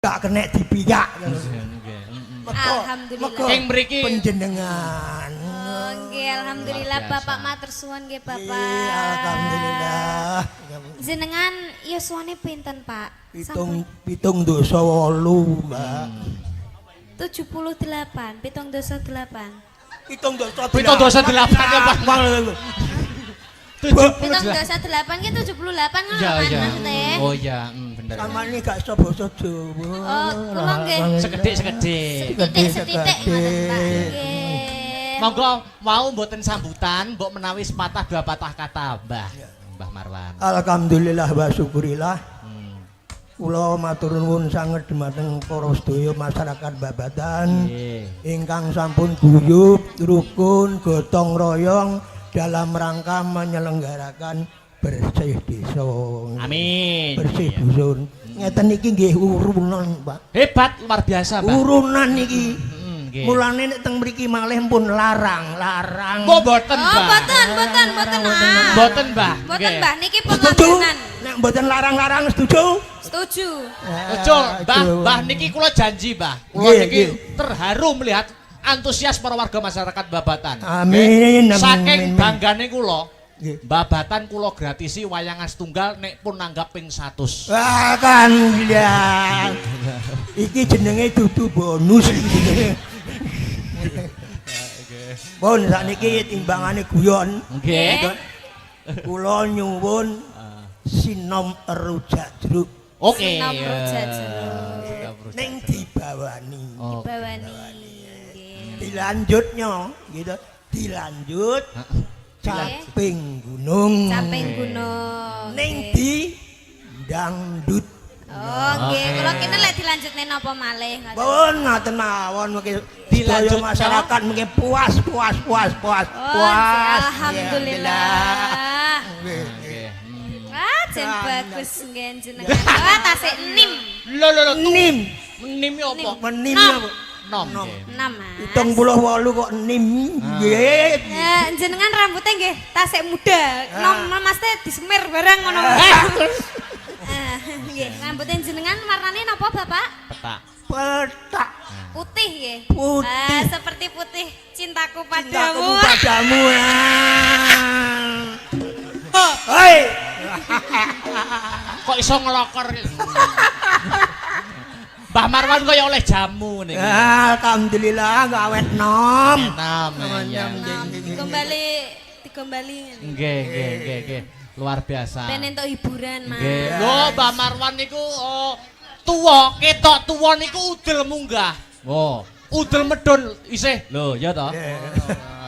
gak kena dipiyak. Alhamdulillah. Ing mriki Panjenengan. Oh, nggih alhamdulillah Bapak matur suwun nggih Bapak. Alhamdulillah. Jenengan yuswane pinten, Pak? Pitung dosa 8, Mbak. 78, 78. Pitung dosa 8. Pitung dosa 8 ya Pak. Pitung dosa 8 ki 78 ngono Iya, kan iya. maksudnya. Oh iya, bener. Samane gak iso basa Jawa. Oh, kula nggih. Sekedhik-sekedhik. Setitik ngoten, Pak. Nggih. Monggo mau mboten sambutan, mbok menawi sepatah dua patah kata, Mbah Marwan. Alhamdulillah wa syukurillah. Kula matur nuwun sanget dhumateng para sedaya masyarakat Babatan ingkang sampun guyub, rukun, gotong royong dalam rangka menyelenggarakan bersih desa. Amin. Bersih dusun. Ngeten iki nggih urunan, Pak. Hebat, luar biasa, Mbah. Urunan iki. Nggih. Mulane nek teng mriki malih pun larang. Kok boten, Oh, Mbah? boten. Boten, Mbah. Boten, Nggih. Mbah, niki Setuju? pengorbanan. Nek mboten larang-larang setuju? Setuju. Betul, Mbah niki kula janji, Mbah. Kula Nggih, niki nggih. terharu melihat antusias para warga masyarakat Babatan. Amin, Nggih. amin, Saking amin. banggane kula, Nggih. Babatan kula gratisi wayangan setunggal nek pun nanggap ping 100. Wah kan ya. Iki jenenge dudu bonus. Pun sakniki timbangane guyon. Nggih. Kula nyuwun sinom rujak jeruk Oke. Sinom rujak jeruk. ning dibawani. Bawani. Nggih. Dilanjutnya gitu. Dilanjut caping gunung. Caping gunung. Ning Nggih. di dangdut. Oh, nggih. Kula kene lek dilanjutne napa malih? Pun ngaten mawon mengke Dilanjut, sedaya masyarakat mengke puas. Oh, alhamdulillah. Nggih. Wah, jen bagus nggih jenengan. Wah, tasik nim. Lho, Nim. nim apa? Menim Nom. apa? Nom. nggih. 6, Mas. 78 kok nim. Nggih. Jenengan rambutnya nggih tasik muda. Nom Mas teh disemir bareng ngono. Nggih, rambutnya jenengan warnane napa, Bapak? Petak. Petak. Putih nggih. Putih. Seperti putih cintaku Cintaku padamu. padamu. Hei. Kok iso ngelokor? Mbah Marwan kaya oleh jamu niki. Alhamdulillah gawet nom. Nom. Iya. Dikembali. Nggih. Luar biasa. Ben entuk hiburan, Mas. Nggih. Lho, Mbah Marwan niku tuwa, ketok tuwa niku udel munggah. Oh, udel medun isih. Lho, ya toh?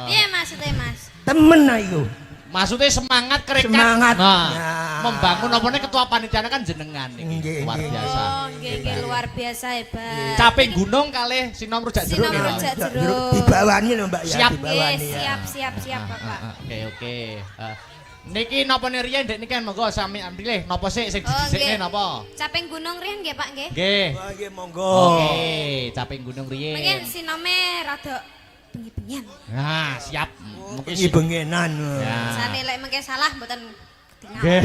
Piye maksudnya, Mas? Temen iku. Maksudnya semangat kerekat. Semangat. Nah, Ya. membangun apa nih ketua panitia kan jenengan niki. Nggih, Luar nggih. biasa. Oh, nggih luar biasa hebat. Caping gunung kalih sinom rujak jeruk. Sinom ya, Pak? rujak jeruk. Dibawani lho Mbak ya, Siap. dibawani ya. Siap, Bapak. Oke. Niki napa riyen Dek niki monggo sami ambilih napa sik sing Oh, didisikne nggih. napa? Caping gunung riyen nggih, Pak nggih. Nggih. Wah, nggih monggo. Oke, caping gunung Mungkin riyen. sinome rada bengi-bengian. Nah, siap. Mungkin Iki bengenan. Ya. Sane lek mengke salah mboten ketingal. Nggih.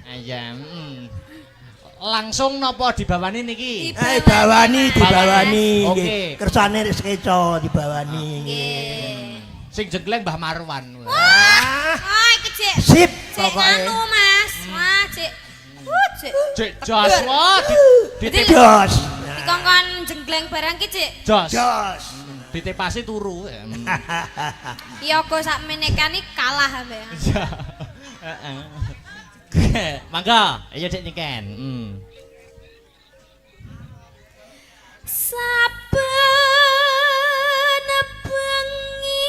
Ayam. Langsung napa dibawani niki? Dibawani. Oke. Nggih. Kersane sekeco dibawani. Nggih. Sing jenggleng Mbah Marwan. Ah, Wah, kecik. sip Cek pokoke. anu, Mas. Wah, cek. Cek. Cek jos wae ditip Jos. Dikongkon jenggleng barang ki, Cek. jos. Jos. Ditepasi turu. Iya kok sak menekani kalah ambe. Ya. Heeh. Mangga, ayo Dek nyiken. Saben bengi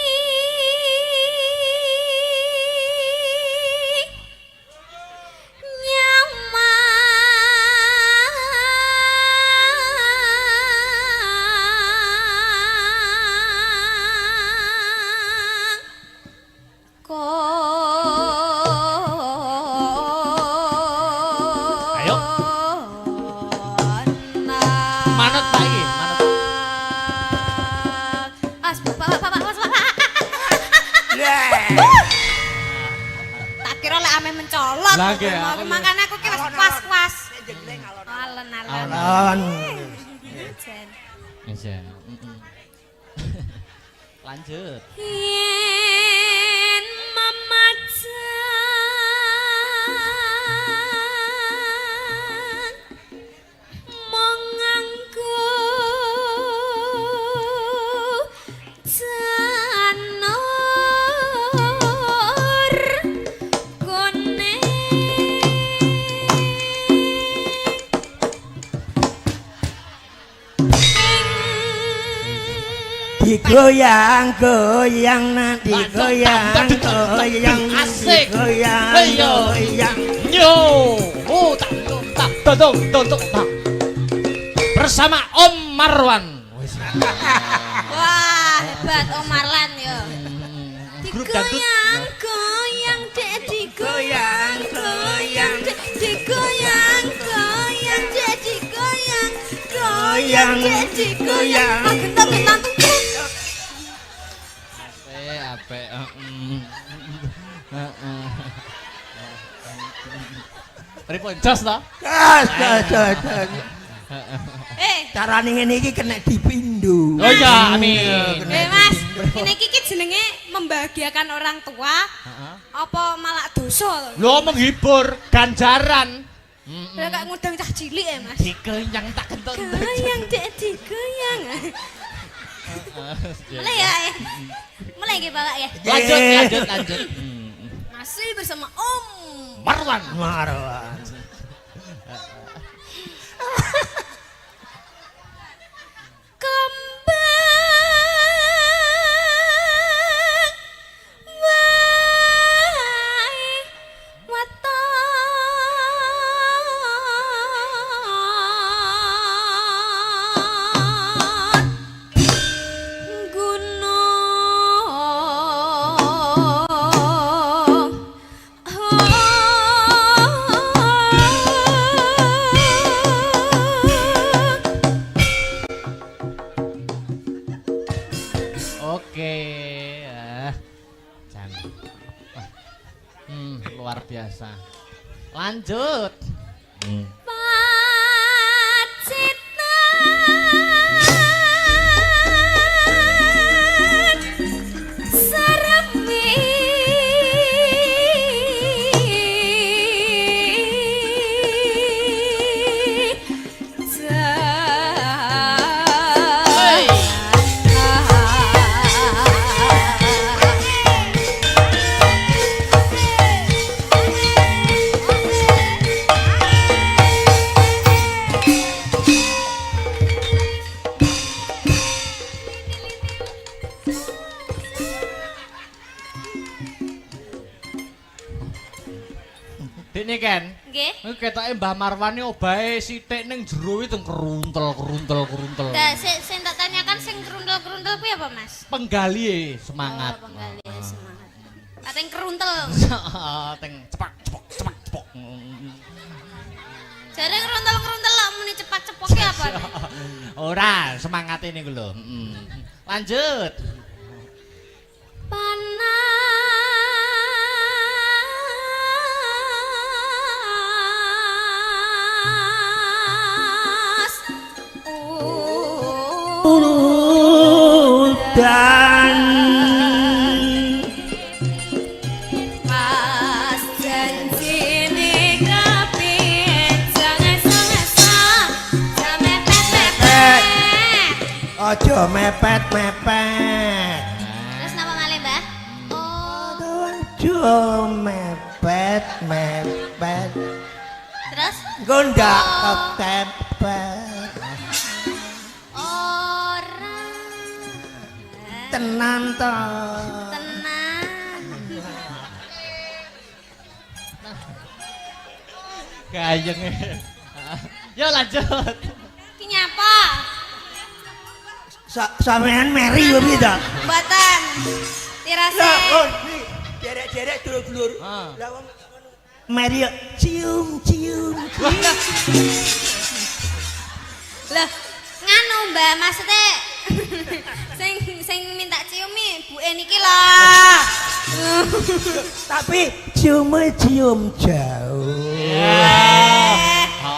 Ayo. Manut Pak iki, manut. Tak kira lek ameh mencolot. Lah, nggih, Mau aku makane aku ki wis was-was. Alon-alon. Alon. Jen. Iya. Lanjut. Yen mamajan monganggo janur kone Digoyang-goyang nanti goyang Asik. goyang. Yo, tak, bersama Om Marwan. wah hebat Om Marlan yo. Grup dangdut. Digoyang dek digoyang dek digoyang dek digoyang dek digoyang. Gentan-gentan Apik. Pripun jos to? Gas. Carane ngene iki kena dipindho. Oh iya, amin. Mas, ini iki jenenge membahagiakan orang tua. Apa malah dosa? Lo menghibur ganjaran. Lah kok ngundang cah cilik ya, Mas. Dikenyang tak kentut. Goyang dek digoyang. Mulai ya. Mulai nggih Bapak ya. Lanjut. Masih bersama Om Marwan. Kembang wae waton gunung Oke. Jan. Luar biasa. Lanjut. Pacitan saremi Dene Ken. nggih. Iki ketoke Mbah Marwan iki obahe sithik ning jero itu keruntel. Nah, sing tak tanyakan sing keruntel-keruntel kuwi apa, Mas? Penggali semangat. Oh, penggali semangat. Ateng keruntel. Teng cepak. Jare keruntel-keruntel lak muni cepak-cepoke apa? Ora, semangat ini lho. Lanjut. Panas Dan Mas janjine kapit sange-sange mepet-mepet. aja mepet. Terus napa malih, Mbah? Oh, Aja mepet. terus Gondak kepepet. ora Tenan to. tenang. Gayeng. Yo lanjut. Ki nyapa? Sampean meri yo piye ta? Mboten. Tirase. Lah, derek-derek dulur-dulur. Lah wong meri yo cium. Lah, nganu Mbak, maksudnya sing minta ciumi buke niki lah. Tapi cium jauh.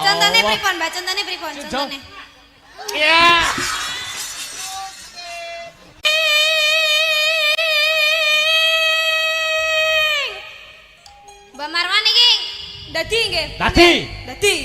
Contohnya pripun, Mbak? Contohnya pripun? Contohnya. Ya. Mbak Marwan iki dadi nggih. Dadi. Dadi.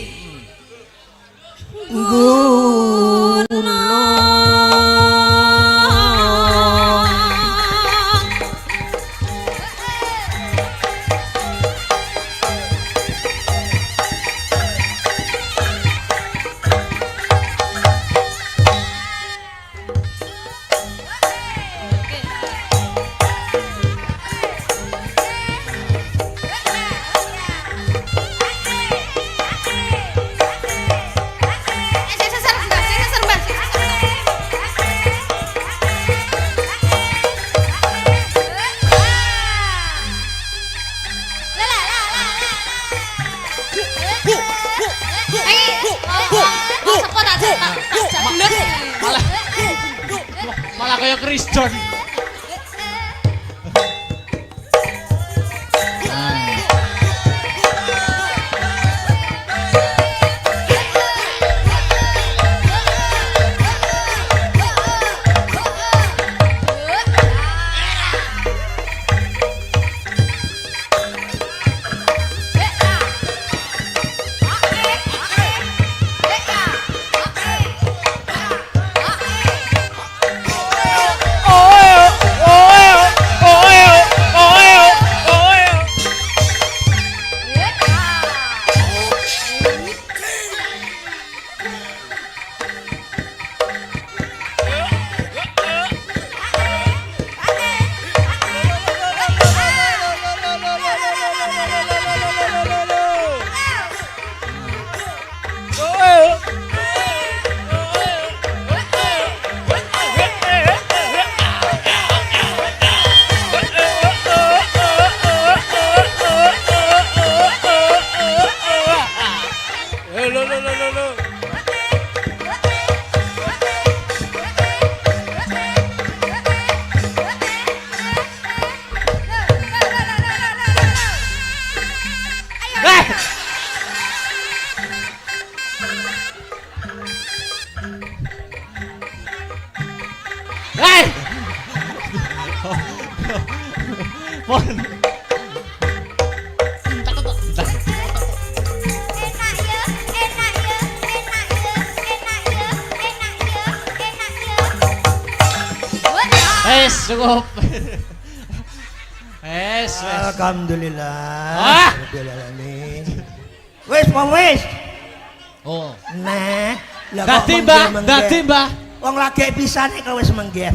Malah kayak Chris John. Cukup. Alhamdulillah. Wis, wis. Oh. Nah, dadi Mbah. Wong lagi pisan iki wis menggeh.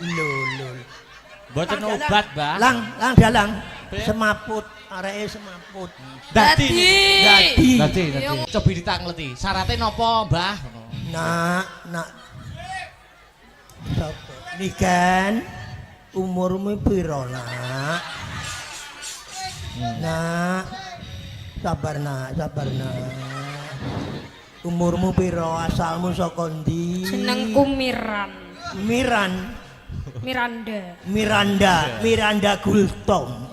Lho. Mboten obat, Mbah. Lang dalang. Semaput, areke semaput. Dadi. Iya. Coba ditangleti. Syaratnya napa, Mbah? Nak. Sapa? Nikan umurmu piro, Nak? Nak. Sabar, Nak. Umurmu piro? Asalmu saka ndi? Jenengku Miran. Miranda Gultom.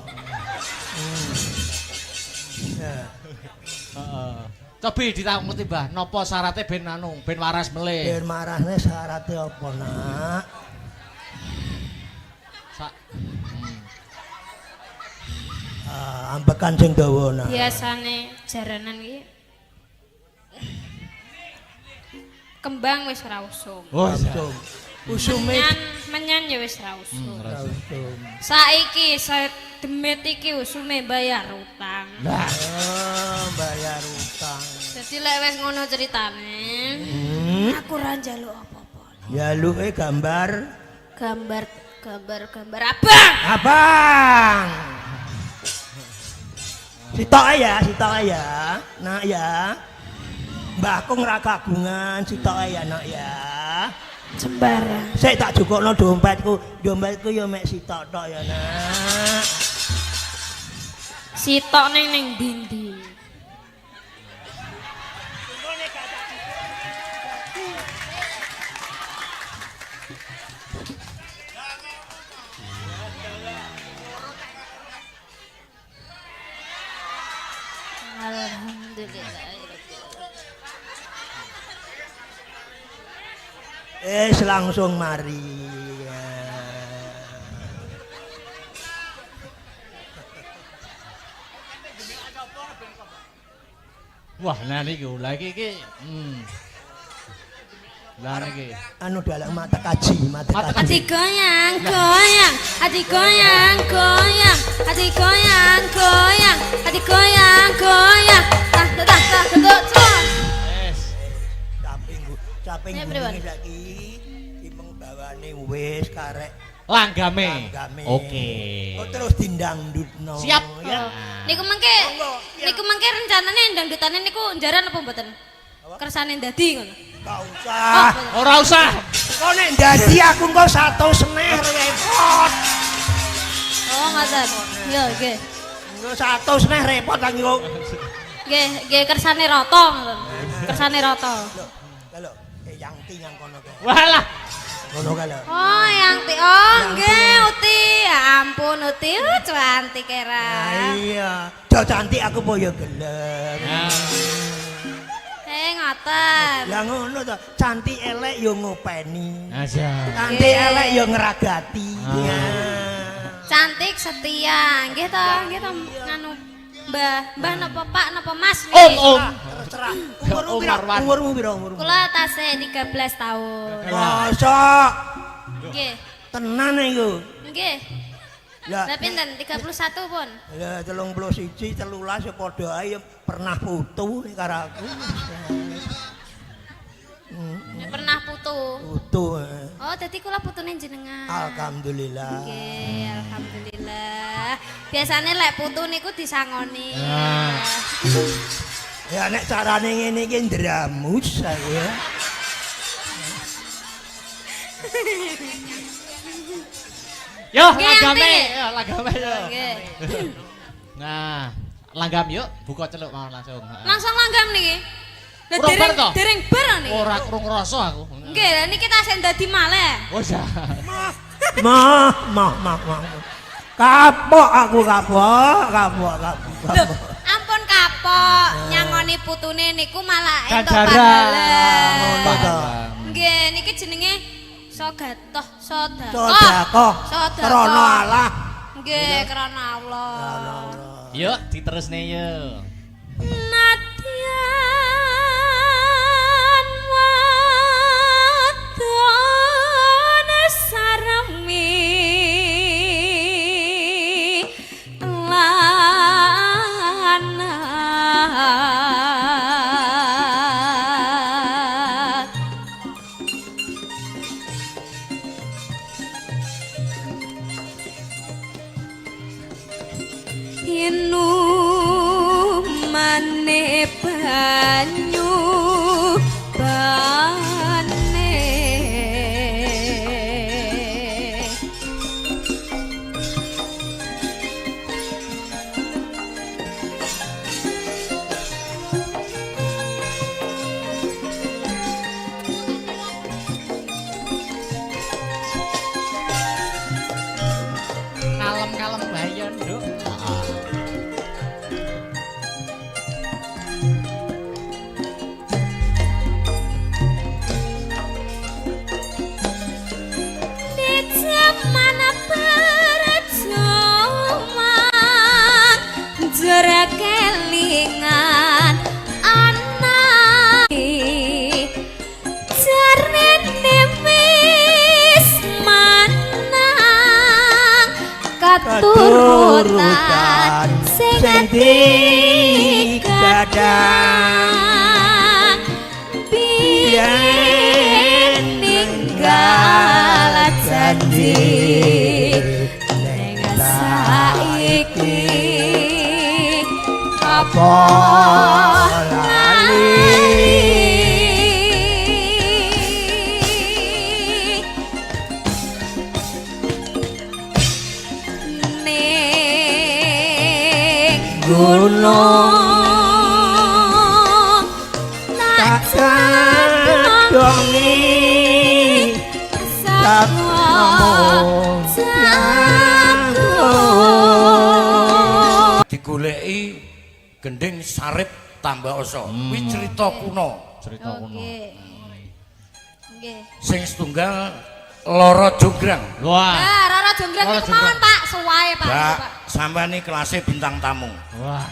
Coba ditangleti, Mbah. Napa syaratnya ben waras melih? Ben marahne syaratnya apa, Nak? Ambekan sing dawa, Nak. Biasane jaranan iki kembang wis ora usum. Usume menyan ya wis ra usum. Saiki demit iki usume bayar utang. Bayar utang. Dadi lek wis ngono ceritane, aku ora njaluk apa-apa. Njaluke gambar abang. Sitok ya. Nak ya. Mbahku ora kagungan, sitok ya, Nak ya. Sembarang. Sik tak jukukno dompetku ya mek sitok tok ya, Nak. Sitok ning ndi? Langsung mari. Wah, nah niku lagi iki. Lah niki. Anu dalang mata kaji. Hati goyang, goyang, hati goyang, goyang, hati goyang, goyang, hati goyang, goyang. Wes. Caping gununge saiki timeng bawane wis karek Langgame. Langgame. Oke. Kok terus dindangdutno. Siap. Ya. Niku mengke rencanane ndangdutane niku njaran apa mboten? Kersane ndadi ngono. Gak usah. Ora usah. Kok nek ndadi aku engko 100 meneh repot. Oh, ngoten. Yo, nggih. Engko 100 meneh repot lagi kok. Nggih kersane rata ngoten. Kersane rata. Kalau yang ting yang kono kae. Walah. Kono kae lho. Oh, yang ti. Oh, nggih, Uti. Ya ampun, Uti. Cantik era. Iya. Jo cantik aku po yo gelem. Ngoten. Lah ngono to, cantik elek yo ngopeni. Aja. Cantik elek yo ngeragati. Ya. Cantik setia. Nggih to, nganu Mbah napa Pak napa Mas? Om. Terserah. Umurmu Umurmu piro? Kula tasih 13 tahun. Mosok. Nggih. Tenan iku. Nggih. Lah Lah pinten? 31 pun. lah 31 13 ya padha ae pernah putu nek karo aku. Pernah putu. Putu. Oh, dadi kula putune jenengan. Alhamdulillah. Nggih, alhamdulillah. Biasane lek putu niku disangoni. Ya nek carane ngene iki ndramus aku ya. Yo, Nggih, langgame. Yanti. Yo, langgame yo. Nggih. Nah, langgam yuk, buka celuk mau langsung. Langsung langgam niki. Lah Ora bar to? dereng bar niki. Ora krung rasa aku. Nggih, lah niki tasih dadi malih. Wes ya. Mah. Kapok aku kapok. Lho, ampun kapok, nyangoni putune niku malah entuk Ganjaran. Ngono to. pahala. Nggih, niki jenenge Sodatoh. Sedekah. Krana Allah. Nggih, krana Allah. Yuk, diterusne yuk. Nadyan wadon saremi lanat inumane banyu bane Kalem-kalem bayon, Nduk. di zaman perjuangan jerak kelingan anak jarene wis manang katurutan sing digadang biyen ninggal janji ning saiki apa lali ning gunung tak Dongi digoleki gending sarip tambah oso. Kuwi cerita kuno. Cerita kuno. Nggih. Sing setunggal Loro Jonggrang. Wah. Ah, Rara Jonggrang Rara iku mawon, Pak. Suwae, Pak. Mbak, Pak. sampean iki kelasnya bintang tamu. Wah.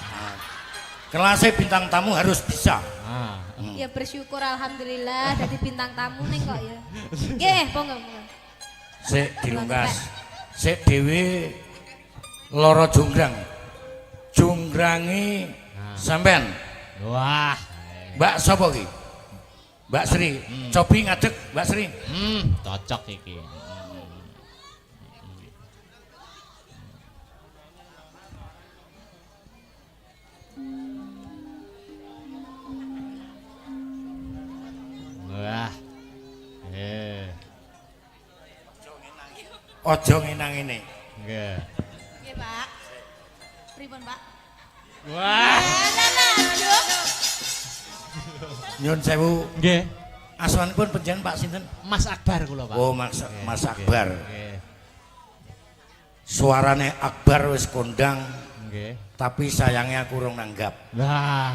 Kelasnya bintang tamu harus bisa. Ah. Ya bersyukur alhamdulillah dadi bintang tamu ning kok ya. Nggih, monggo. Sik dilungkas. Sik dhewe Loro Jonggrang. Jonggrangi sampean. Wah. Mbak sapa ki? Mbak Sri. Cobi ngadeg Mbak Sri. Cocok iki. Wah. Aja ngenang ngene. Nggih. Nggih, Pak. Pripun, Pak? Wah. Nyun sewu. Nggih. Asmanipun panjenengan Pak sinten? Mas Akbar kula, Pak. Oh, Mas Akbar. Nggih. Suarane Akbar wis kondang, Nggih. tapi sayangnya aku urung nanggap. Lah.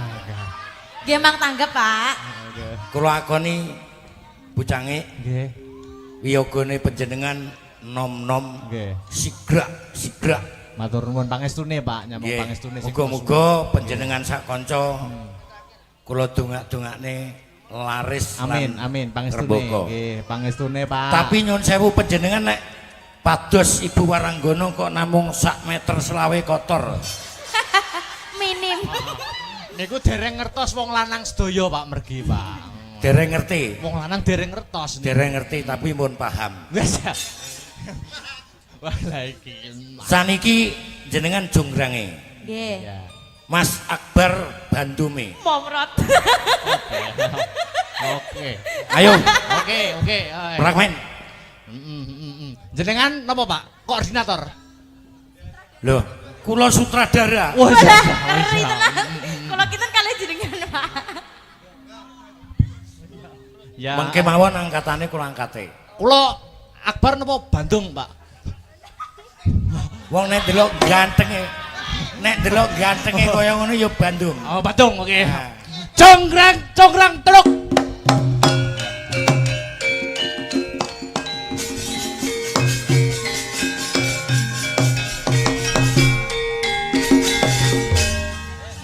Nggih, Mang tanggap, Pak. Nggih. Kula akoni bucange Nggih. wiyogane panjenengan nom-nom Nggih. sigrak. Matur nuwun pangestune, Pak, nyambung Nggih. pangestune sing Muga-muga panjenengan sak kanca kula dongak-dongakne laris Amin, lan amin, pangestune. terbuka. Nggih, pangestune, Pak. Tapi nyun sewu panjenengan nek pados Ibu Waranggono kok namung sak meter selawe kotor. Minim. niku dereng ngertos wong lanang sedaya, Pak, mergi, Pak. Dereng ngerti. Wong lanang dereng ngertos. Dereng ngerti tapi mun paham. Wes. Wah, lah iki. Saniki jenengan jonggrange. Nggih. Ya. Mas Akbar Bandume. Momrot. Oke. Ayo, Oke. prakmen. Jenengan napa, Pak? Koordinator. Loh, kula sutradara. Wah, Ngeri tenan. Kalau kita kali jenengan, Pak. ya. Mengke mawon angkatane kula angkate. Kula Akbar napa Bandung, Pak? Wong nek delok gantenge kaya ngono ya Bandung. Oh, Bandung, oke. Nah. Conggrang teluk.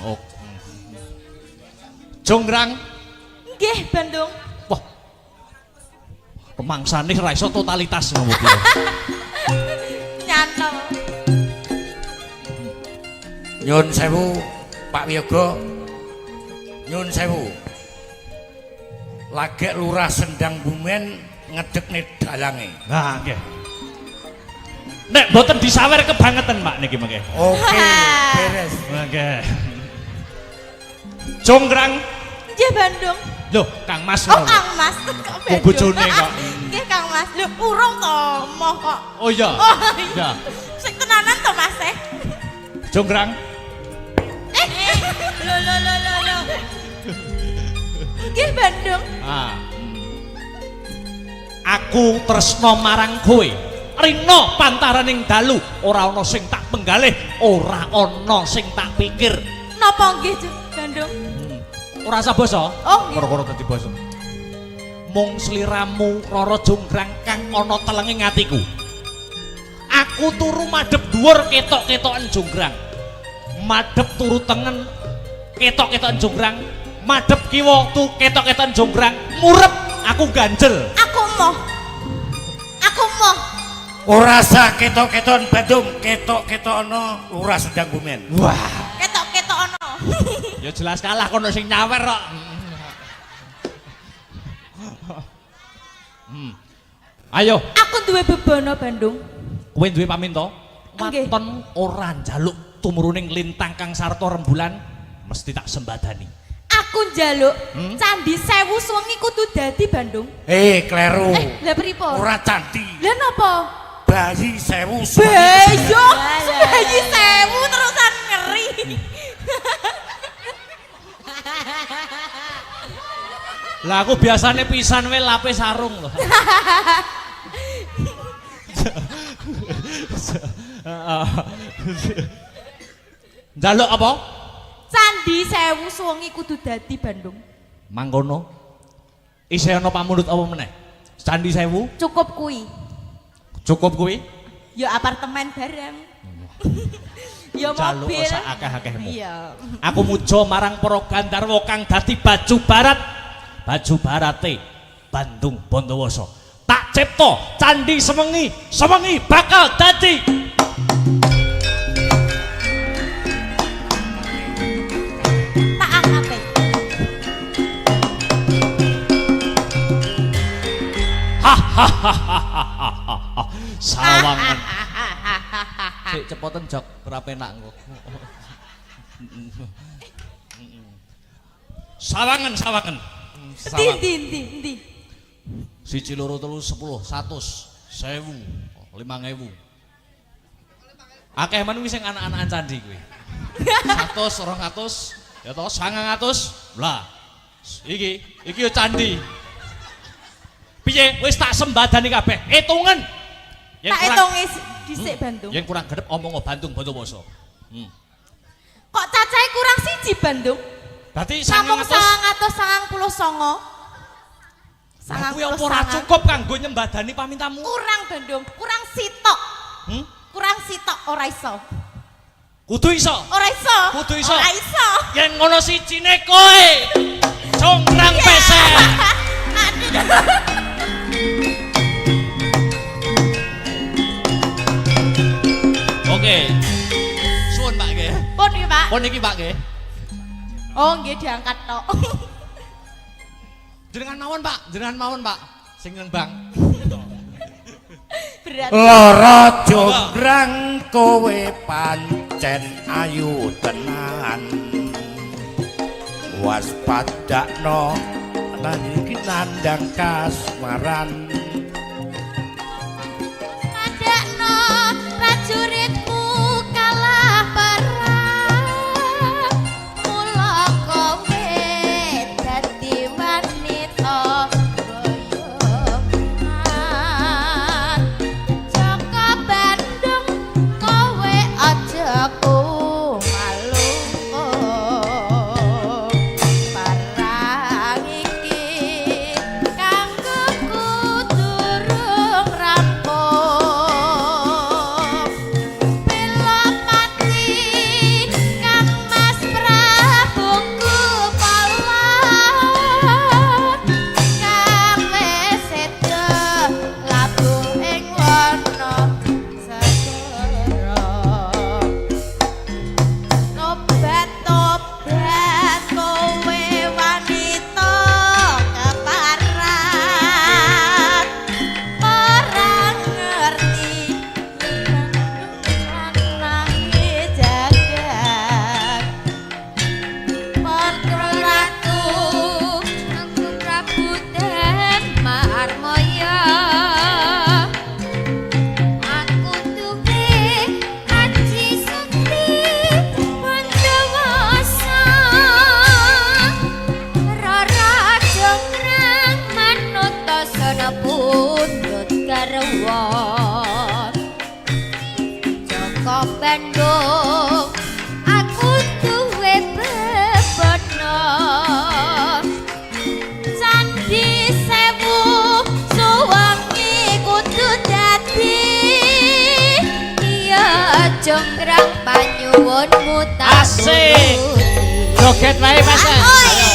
Oh. Jonggrang. Nggih, Bandung. Wah. Pemangsane ra iso totalitas ngono iki. Nyantol. Nyun sewu Pak Wiyoga. Nyun sewu. Lagek Lurah Sendang Bumen ngedekne dalange. Nah, nggih. Nek mboten disawer kebangetan, Pak, niki mengke. Oke, beres. Nggih. Jonggrang. Nggih, Bandung. Loh, Kang Mas. Oh, Kang Mas. Kok bojone kok. Nggih, Kang Mas. Lho, urung to, moh kok. Oh iya. Oh, iya. Sing tenanan to, Mas. Jonggrang. Lho. Nggih, Bandung. Ah. Aku tresno marang kowe. Rina pantaraning dalu, ora ana sing tak penggalih, ora ana sing tak pikir. Napa nggih, Bandung? Ora usah basa. Oh, nggih. Ora dadi basa. Mung sliramu Rara Jonggrang kang ana telenging atiku. Aku turu madhep dhuwur ketok-ketokan Jonggrang. Madhep turu tengen ketok-ketokan Jonggrang. Madhep kiwa tu ketok-ketokan Jonggrang. Murep aku ganjel. Aku moh. Ora sah ketok-keton Bandung, ketok-ketokno Lurah Sendang Bumen. Wah, Ketok-ketok ono. ya jelas kalah kono sing nyawer kok. Ayo, Aku duwe bebono, Bandung. kowe duwe paminta? Nggih. Waton ora njaluk tumruning lintang kang sarta rembulan, mesti tak sembadani. Aku njaluk Candi Sewu Suwengi kudu dadi, Bandung. Kleru. Lah pripun? Ora candi. Lah napa? Bayi sewu Beyo, bayi sewu terusan ngeri. Lah aku biasane pisan wae lape sarung lho. Njaluk apa? Candi Sewu Suwengi kudu dadi, Bandung. Mangkono. Isih ana pamundhut apa meneh? Candi Sewu Cukup kuwi. cukup kuwi. Ya apartemen bareng. Ya Jaluk mobil. sak akeh-akehmu. Iya. Aku muja marang para Gandharwa kang dadi baju barat. Baju barate Bandung Bondowoso. Tak cipta Candi Semengi, Semengi bakal dadi Tak angkat. Sawangan. Sik cepoten jok ora penak engko. Sawangan, sawangan. Ndi. Siji loro telu 10 100 1000 5000. Akeh men sing anak-anakan candi kuwi. 100 200 ya to 900. Lah. Iki yo candi. Piye wis tak sembadani kabeh. Hitungan. Tak hitungi dhisik Bandung. Yang kurang gedep omong Bandung Bondowoso. Kok cacahe kurang siji Bandung? Berarti Sampung 999. 999. Aku yang ora cukup kanggo nyembadani pamintamu. Kurang Bandung, kurang sitok. Kurang sitok ora iso. Kudu iso. Ora iso. Kudu iso. Ora iso. Yen ngono sijine kowe. Congkrang pesek. Oke. Suwun Pak nggih. Pun iki Pak. Pun iki Pak nggih. Oh nggih diangkat tok. Jenengan mawon Pak. Sing nembang. Berat. Lara jonggrang kowe pancen ayu tenan. Waspadakno lan iki nandang kasmaran. Adakno prajuritmu kalah perang. Mula kowe dadi wanita boyongan. Jaka Bandung kowe aja malungko. Perang iki kanggo durung rampung. Bela mati Kang Mas Prabu Pahlawan. Kang wis seda labuh ing wana segara. Tobat kowe wanita keparat. Orang ngerti nangi jagat. Ratu Aku Prabu Marmaya. Aku duwe aji sakti Bondowoso. Rara jonggrang manut tasana pundhut garwa. Jaka Bandung aku duwe bebana. Candi Sewu suwangi kudu dadi. Iya jonggrang panyuwunmu tak Asik. turuti. Joget wae Mas. Ayo.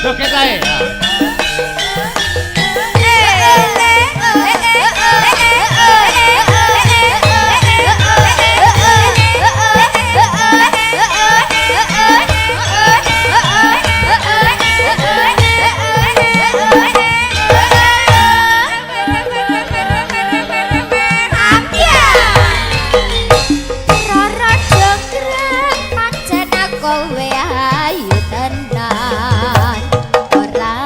Joget wae. Rara jonggrang pancen kowe ayu tenan. Ora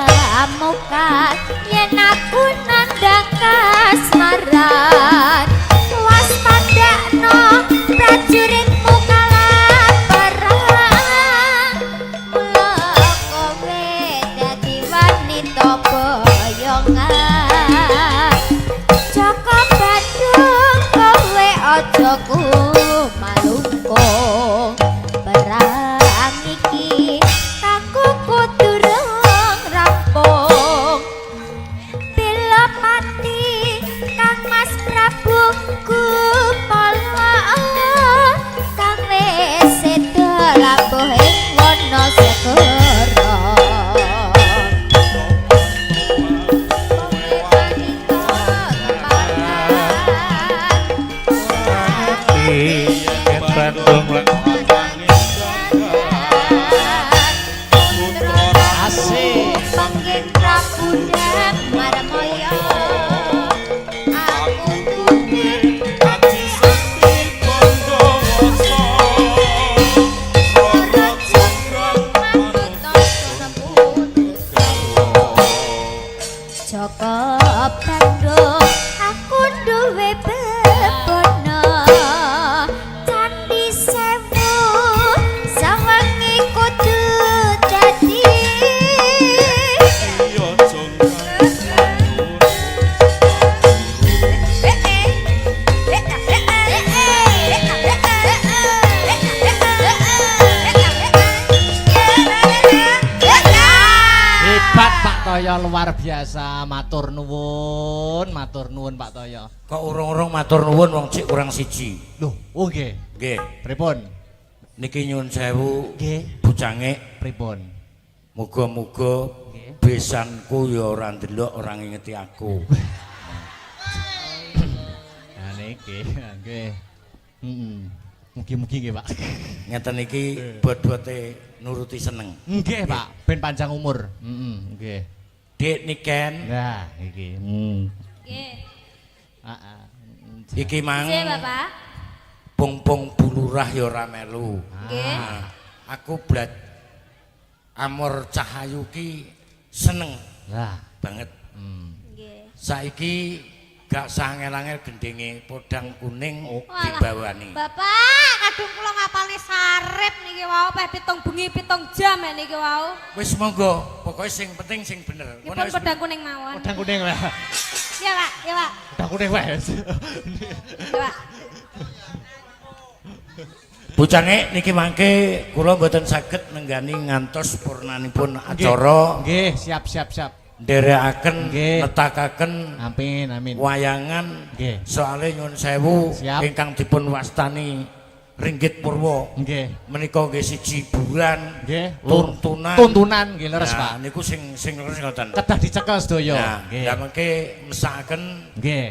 mukat yen aku nandang kasmaran. Waspadakno prajuritmu kalah perang. Mula kowe dadi wanita boyongan. Jaka Bandung kowe aja malungko. Perang iki aku durung rampung. Bila tunggu malah kang wis sedo lampuh ing wana segara Bandung Asik. Panggih Prabu dan Marmaya aku kudu Joko Bandung aku duwe bebono Candi Sewu sawangi kudu dadi Hebat Pak Toyo luar biasa. Matur nuwun Pak Toyo. kok urung-urung matur nuwun wong cik kurang siji. Loh, oh nggih. Nggih, Pripun? niki nyuwun sewu Nggih. bujange Pripun? muga-muga Nggih. besanku ya ora ndelok ora ngingeti aku. Nah niki, nggih. Mugi-mugi nggih, Pak. Ngeten iki bot-bote nuruti seneng. Nggih, Pak. Ben panjang umur. Nggih. Dik Niken, Nah, iki. Nggih. Heeh. iki mang Nggih, Bapak. pung-pung bulurah ya ora melu. Nggih. Nah, aku blat Amor Cahayu ki seneng Lah. banget. Nggih. Saiki gak sangel-angel gendenge podang kuning Walah, dibawani. Bapak, kadung kula ngapalne sarep niki wau peh 7 bengi 7 jam ya niki wau. Wis monggo, pokoke sing penting sing bener. Nggih pun pedang kuning mawon. Pedang kuning lah. Iya, Pak. Iya, Pak. Pedang kuning wes. Iya, Pak. Bujange niki mangke kula mboten saged nenggani ngantos purnanipun acara Nggih, siap. nderekaken Nggih. netakaken Amin. wayangan Nggih. soale nyuwun sewu Siap. ingkang dipun wastani Ringgit Purwa Nggih. menika nggih siji hiburan Nggih. tuntunan Tuntunan nggih leres, Nah, Pak. niku sing leres ngoten. Kedah dicekel sedaya. Nah, Nggih. ya mengke mesakaken Nggih.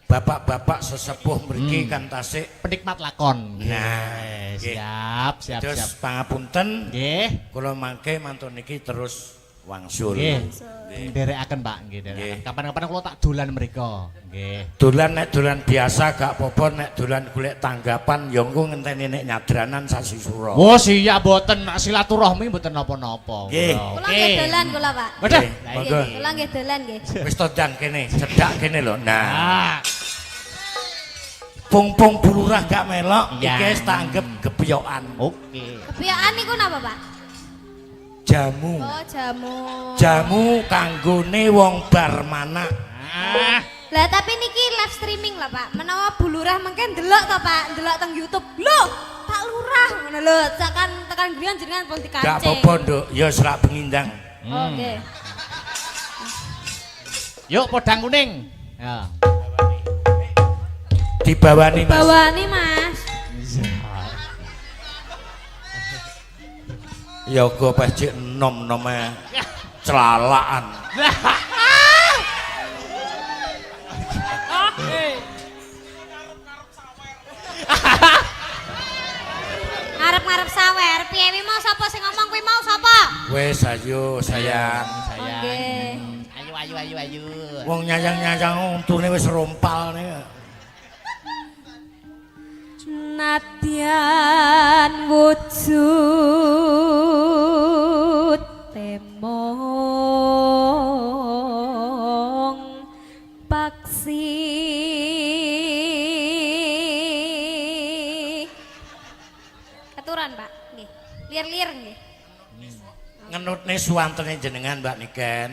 bapak-bapak sesepuh mriki kan tasik. Penikmat lakon. Nah, nggih. siap. Terus pangapunten Nggih. kula mangke mantun niki terus wangsul. Nggih. Nggih. Nderekaken, Pak, nggih, Nggih. nderekaken. Kapan-kapan kula tak dolan mriko. Nggih. Dolan nek dolan biasa gak apa-apa nek dolan golek tanggapan ya engko ngenteni nek nyadranan sasi sura. Oh, siap mboten silaturahmi mboten napa-napa. Nggih. Kula nggih dolan kula, Pak. Waduh. Nggih, Lah monggo. iki. Kula nggih dolan nggih. Wis tondang kene, cedak kene lho. Nah, Ah, pung-pung bulurah gak melok Iya. iki wis tak anggap gebyokan. oke. Kepiakan niku napa, Pak? Jamu. Oh, jamu. Jamu kanggone wong bar manak. Ah, Lah tapi niki live streaming lah, Pak. Menawa bulurah mengke ndelok to, Pak. Ndelok teng YouTube. Loh, Pak Lurah ngono lho. Tekan griyan jenengan pun dikancing. Gak apa-apa, Nduk. Ya serak bengindang. Oke. Yuk podang kuning. Ya. Dibawani, Mas. Bawani, Mas. Ya go pecik nom-nome celalaan. Ngarep-ngarep sawer. Piye wi mau sapa sing ngomong kuwi mau sapa? Wes ayo sayang. Sayang. Oke. Ayu. Wong nyayang-nyayang untune wis rompal nih. Nadyan wujud temong paksi aturan, Pak. Nggih. Lir-lir nggih. Ngenutne suwantene jenengan Mbak Niken.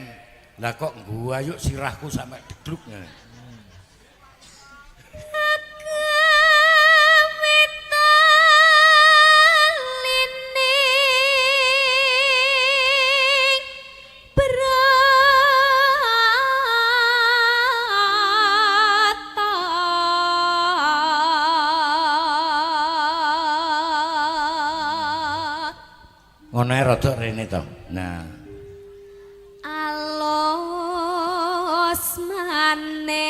Lah kok ngguwa yuk sirahku sampe degluk. Ngono ae rada rene to. Nah. Alos manis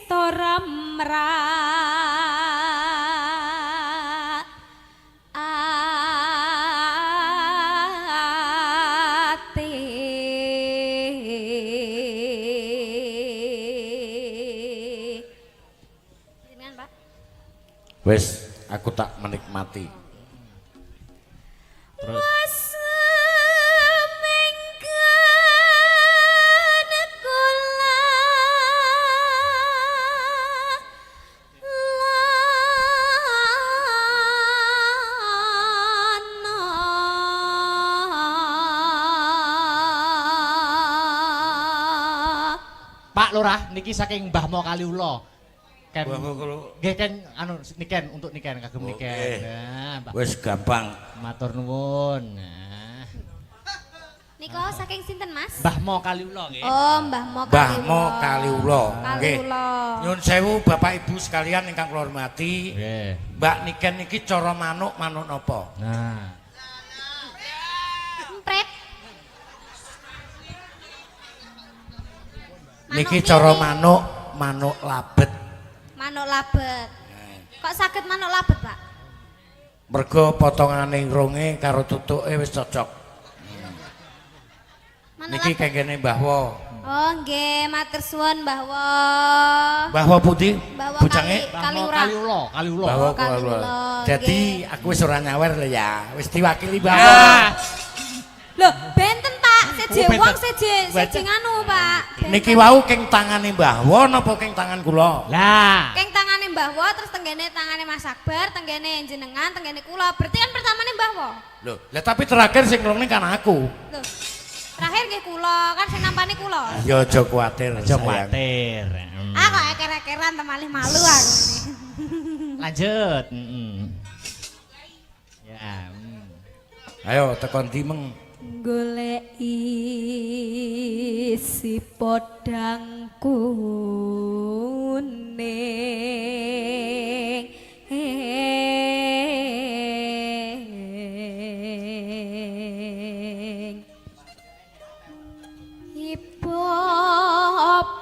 toramra ate jenengan Pak Wis aku tak menikmati. Was mengken kula lana. Pak Lurah niki saking Mbah Mo Kaliula. Ken. Mbah Mo Kaliula. Nggih Ken anu niken untuk niken kagem Oke. niken. Nah, Mbak. Wis gampang. Matur nuwun. Nah. Niko saking sinten Mas? Mbah Mo Kaliula nggih. Oh, Mbah Mo Mbah Mo Kaliula. Nggih. Kaliula. Nyuwun sewu Bapak Ibu sekalian ingkang kula hormati. Nggih. Mbak Niken iki cara manuk napa? Nah. Empret. Niki cara manuk labet. Manuk labet. Kok saged manuk labet, Pak? Mergo potongane irunge karo tutuke wis cocok. Manuk Niki labet. kengkene Mbah Wo. Oh, nggih, matur suwun Mbah Wo. Mbah Wo pundi? Mbah Wo Bujange? Mbah Mo Kaliura. Kaliula, Kaliula. Mbah Wo Kaliula, Kaliula. Jadi nggih. aku wis ora nyawer lho ya. Wis diwakili Mbah Wo. Ah. Loh, benten Pak, seje Oh, benten. wong seje nganu, Pak. Benten. Niki wau keng tangane Mbah Wo napa keng tangan kula? Lah. Keng tangane Mbah Wo, terus tenggene tangane Mas Akbar, tenggene jenengan, tenggene kula. Berarti kan pertamane Mbah Wo. Loh, lah tapi terakhir sing ngrungne kan aku. Loh. Terakhir nggih kula, kan sing nampani kula. Ya aja kuwatir. Aja sayang. kuwatir. Ah kok eker-ekeran temalih malu aku. Lanjut. Ya. Ayo tekon dimeng. Goleki si podang kuning ipo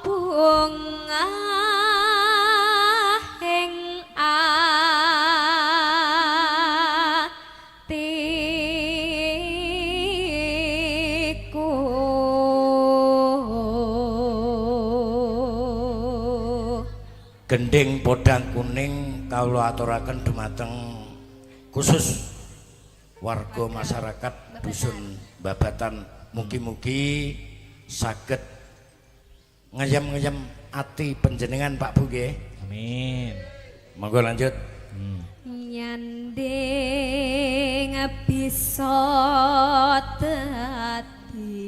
bunga ing atiku Gending podang kuning kawula aturaken dumateng khusus warga masyarakat dusun Babatan, mugi-mugi saged ngeyem-ngeyem ati panjenengan Pak Bu nggih. Amin. Monggo lanjut. nyanding bisa dadi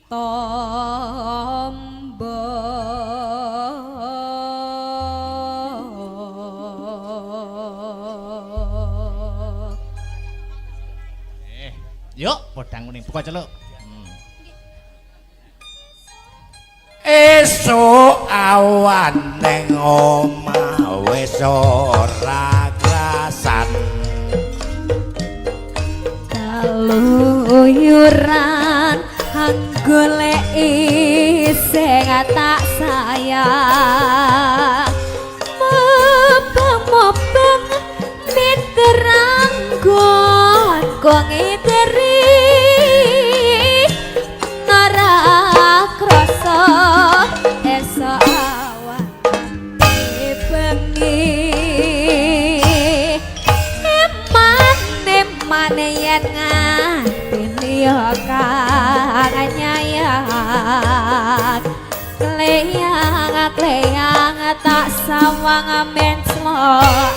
tombo Yuk, podang kuning buka celuk. Esuk awan ning omah wis ora krasan. kaluyuran anggoleki sing tak sayang mobang miterang kong iteri nara krasa esok awan bengi eman yen nganti liya kang nyayang kleyang tak sawang men slok